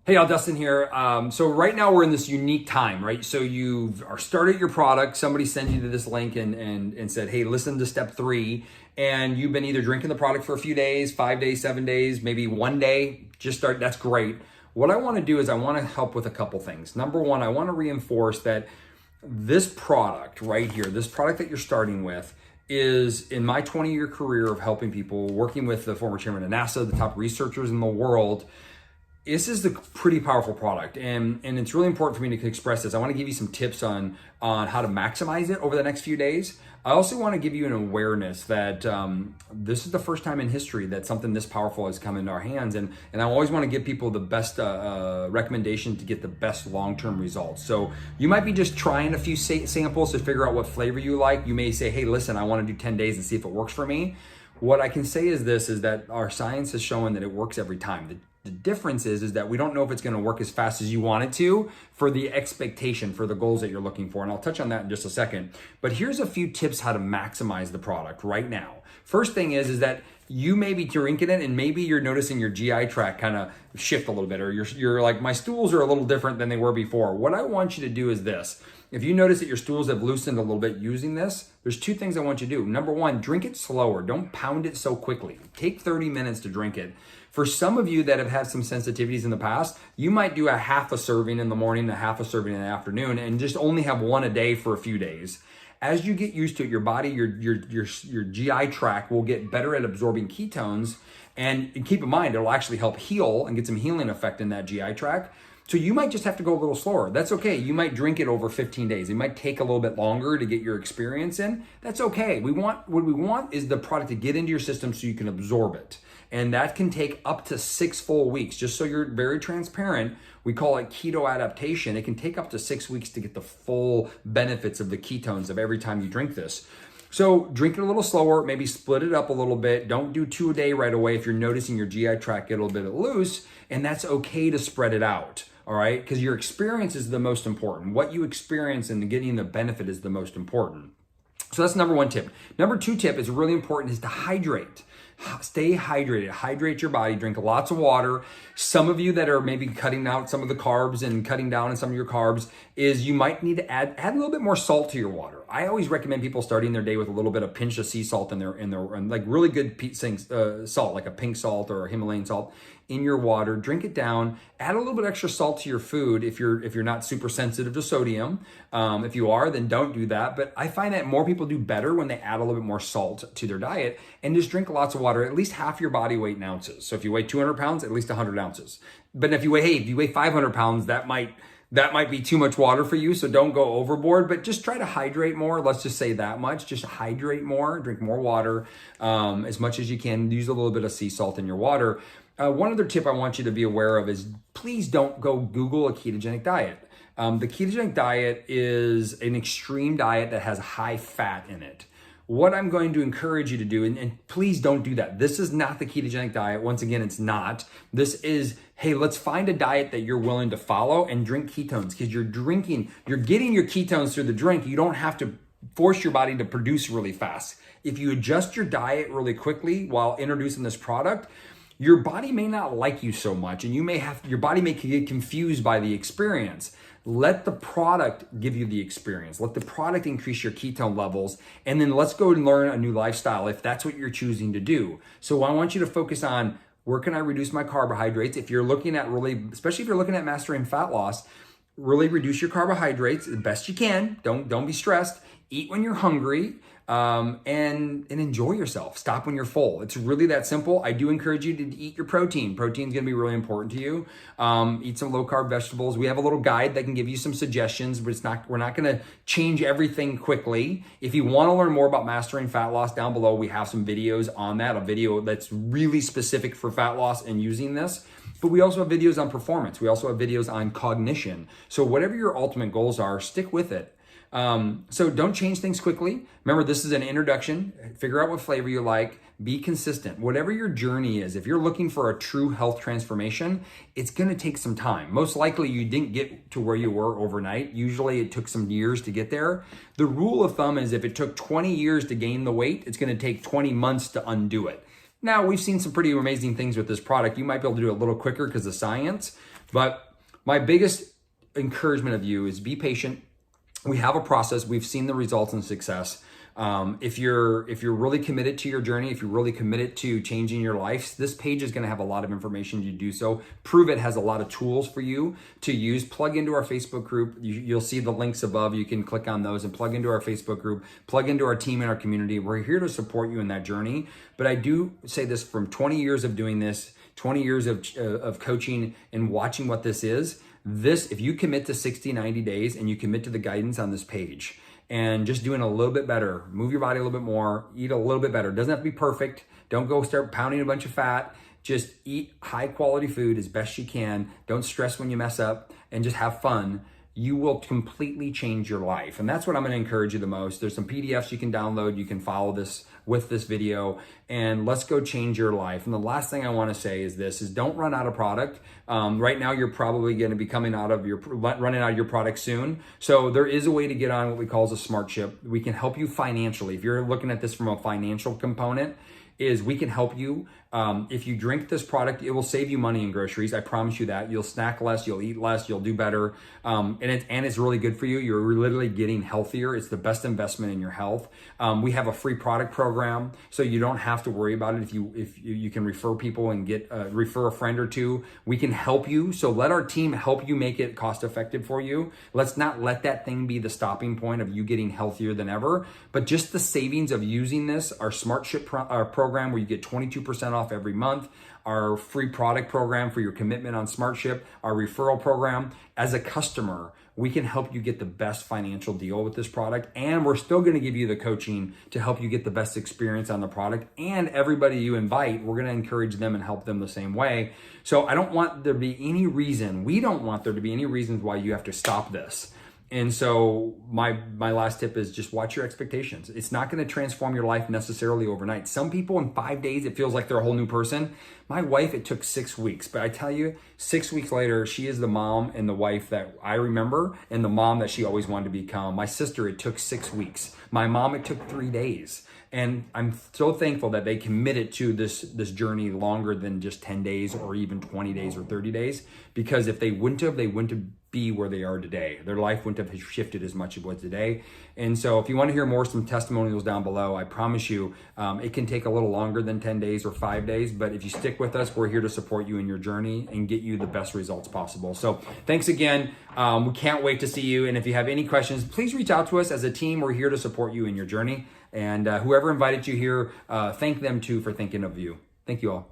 Hey, y'all, Dustin here. So right now we're in this unique time, right? So you are started your product. Somebody sent you to this link and said, hey, listen to step 3. And you've been either drinking the product for a few days, 5 days, 7 days, maybe one day. Just start. That's great. What I want to do is I want to help with a couple things. Number one, I want to reinforce that this product right here, this product that you're starting with, is in my 20-year career of helping people, working with the former chairman of NASA, the top researchers in the world. This is a pretty powerful product, and it's really important for me to express this. I want to give you some tips on how to maximize it over the next few days. I also want to give you an awareness that this is the first time in history that something this powerful has come into our hands, and I always want to give people the best recommendation to get the best long-term results. So you might be just trying a few samples to figure out what flavor you like. You may say, hey, listen, I want to do 10 days and see if it works for me. What I can say is this, is that our science has shown that it works every time. The difference is that we don't know if it's going to work as fast as you want it to for the expectation, for the goals that you're looking for. And I'll touch on that in just a second. But here's a few tips how to maximize the product right now. First thing is that you may be drinking it and maybe you're noticing your GI tract kind of shift a little bit, or you're like, my stools are a little different than they were before. What I want you to do is this. If you notice that your stools have loosened a little bit using this, there's two things I want you to do. Number one, drink it slower. Don't pound it so quickly. Take 30 minutes to drink it. For some of you that have had some sensitivities in the past, you might do a half a serving in the morning, a half a serving in the afternoon, and just only have one a day for a few days. As you get used to it, your body, your GI tract will get better at absorbing ketones. And keep in mind, it'll actually help heal and get some healing effect in that GI tract. So you might just have to go a little slower. That's okay. You might drink it over 15 days. It might take a little bit longer to get your experience in. That's okay. What we want is the product to get into your system so you can absorb it. And that can take up to 6 full weeks. Just so you're very transparent, we call it keto adaptation. It can take up to 6 weeks to get the full benefits of the ketones of every time you drink this. So drink it a little slower, maybe split it up a little bit. Don't do 2 a day right away if you're noticing your GI tract get a little bit loose, and that's okay to spread it out. All right, because your experience is the most important. What you experience and getting the benefit is the most important. So that's number one tip. Number two tip is really important, is to hydrate. Stay hydrated. Hydrate your body. Drink lots of water. Some of you that are maybe cutting out some of the carbs and cutting down on some of your carbs, is you might need to add a little bit more salt to your water. I always recommend people starting their day with a little bit of pinch of sea salt in their like really good salt, like a pink salt or a Himalayan salt in your water. Drink it down. Add a little bit extra salt to your food if you're not super sensitive to sodium. If you are, then don't do that. But I find that more people do better when they add a little bit more salt to their diet, and just drink lots of water, at least half your body weight in ounces. So if you weigh 200 pounds, at least 100 ounces. But if you weigh 500 pounds, that might be too much water for you, so don't go overboard, but just try to hydrate more. Let's just say that much. Just hydrate more, drink more water as much as you can. Use a little bit of sea salt in your water. One other tip I want you to be aware of is, please don't go Google a ketogenic diet. The ketogenic diet is an extreme diet that has high fat in it. What I'm going to encourage you to do, and please don't do that. This is not the ketogenic diet. Once again, it's not. This is, hey, let's find a diet that you're willing to follow and drink ketones, because you're getting your ketones through the drink. You don't have to force your body to produce really fast. If you adjust your diet really quickly while introducing this product, your body may not like you so much, and your body may get confused by the experience. Let the product give you the experience. Let the product increase your ketone levels, and then let's go and learn a new lifestyle if that's what you're choosing to do. So I want you to focus on, where can I reduce my carbohydrates? If you're looking at especially if you're looking at mastering fat loss, really reduce your carbohydrates the best you can. Don't be stressed. Eat when you're hungry. And enjoy yourself. Stop when you're full. It's really that simple. I do encourage you to eat your protein. Protein is going to be really important to you. Eat some low carb vegetables. We have a little guide that can give you some suggestions, but we're not going to change everything quickly. If you want to learn more about mastering fat loss, down below we have some videos on that, a video that's really specific for fat loss and using this. But we also have videos on performance. We also have videos on cognition. So whatever your ultimate goals are, stick with it. So don't change things quickly. Remember, this is an introduction. Figure out what flavor you like. Be consistent. Whatever your journey is, if you're looking for a true health transformation, it's going to take some time. Most likely you didn't get to where you were overnight. Usually it took some years to get there. The rule of thumb is, if it took 20 years to gain the weight, it's going to take 20 months to undo it. Now, we've seen some pretty amazing things with this product. You might be able to do it a little quicker because of science, But my biggest encouragement of you is be patient. We have a process. We've seen the results and success. If you're really committed to your journey, if you're really committed to changing your life, this page is going to have a lot of information to do so. Prove It has a lot of tools for you to use. Plug into our Facebook group. You'll see the links above. You can click on those and plug into our Facebook group, plug into our team and our community. We're here to support you in that journey. But I do say this from 20 years of doing this, 20 years of coaching and watching what this is. If you commit to 60, 90 days and you commit to the guidance on this page and just doing a little bit better, move your body a little bit more, eat a little bit better. It doesn't have to be perfect. Don't go start pounding a bunch of fat. Just eat high quality food as best you can. Don't stress when you mess up and just have fun. You will completely change your life. And that's what I'm going to encourage you the most. There's some PDFs you can download. You can follow this with this video, and let's go change your life. And the last thing I want to say is this, is don't run out of product. Right now, you're probably going to be running out of your product soon. So there is a way to get on what we call as a smart ship. We can help you financially. If you're looking at this from a financial component, is we can help you. If you drink this product, it will save you money in groceries. I promise you that. You'll snack less, you'll eat less, you'll do better. And it's really good for you. You're literally getting healthier. It's the best investment in your health. We have a free product program, so you don't have to worry about it. If you can refer people and refer a friend or two, we can help you. So let our team help you make it cost effective for you. Let's not let that thing be the stopping point of you getting healthier than ever, but just the savings of using this, our Smart Ship program where you get 22% off every month, our free product program for your commitment on Smart Ship, our referral program. As a customer, we can help you get the best financial deal with this product, and we're still going to give you the coaching to help you get the best experience on the product. And everybody you invite, we're going to encourage them and help them the same way. So I don't want there to be any reason, we don't want there to be any reasons why you have to stop this. And so my last tip is just watch your expectations. It's not going to transform your life necessarily overnight. Some people in 5 days, it feels like they're a whole new person. My wife, it took 6 weeks, but I tell you, 6 weeks later, she is the mom and the wife that I remember and the mom that she always wanted to become. My sister, it took 6 weeks. My mom, it took 3 days. And I'm so thankful that they committed to this journey longer than just 10 days or even 20 days or 30 days. Because if they wouldn't have be where they are today. Their life wouldn't have shifted as much as it was today. And so if you want to hear more, some testimonials down below, I promise you, it can take a little longer than 10 days or 5 days. But if you stick with us, we're here to support you in your journey and get you the best results possible. So thanks again. We can't wait to see you. And if you have any questions, please reach out to us. As a team, we're here to support you in your journey. And whoever invited you here, thank them too for thinking of you. Thank you all.